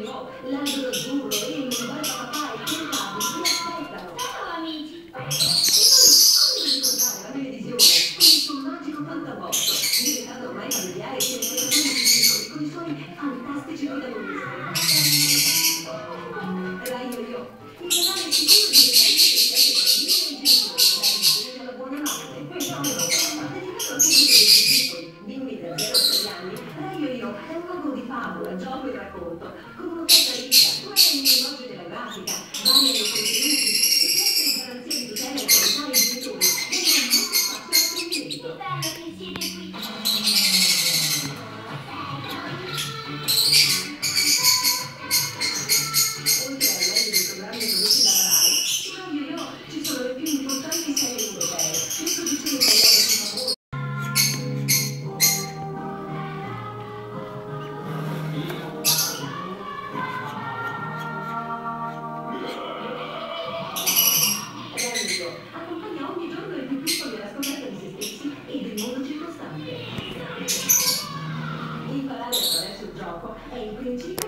Io, l'albero azzurro, il mare papà e quel capo vi aspettano. Ciao amici! E poi, come ricordare la televisione con il suo magico fantabosto, diventato ormai familiare sia nei telefoni piccoli, con i suoi fantastici protagonisti. Rai Yo-Yo, il canale sicuro di recente per sempre bambini e genitori, dal buonanotte, no, dedicato al pubblico dei piccoli, bimbi da 0 a 6 anni. Rai Yo-Yo è un luogo di favola, gioco e racconto, con un'offerta ricca, due tecnologie della grafica, variano i contenuti e sempre garanzia di tutela e qualità ai genitori, devono molto spazio all'apprendimento. Che bello che siete qui! Oltre al meglio dei programmi prodotti dalla Rai, su Rai Yo-Yo ci sono le più importanti serie europee, le produzioni italiane più famose. Rai Yo-Yo accompagna ogni giorno i più piccoli alla scoperta di se stessi e del mondo circostante. Imparare attraverso il gioco è il principio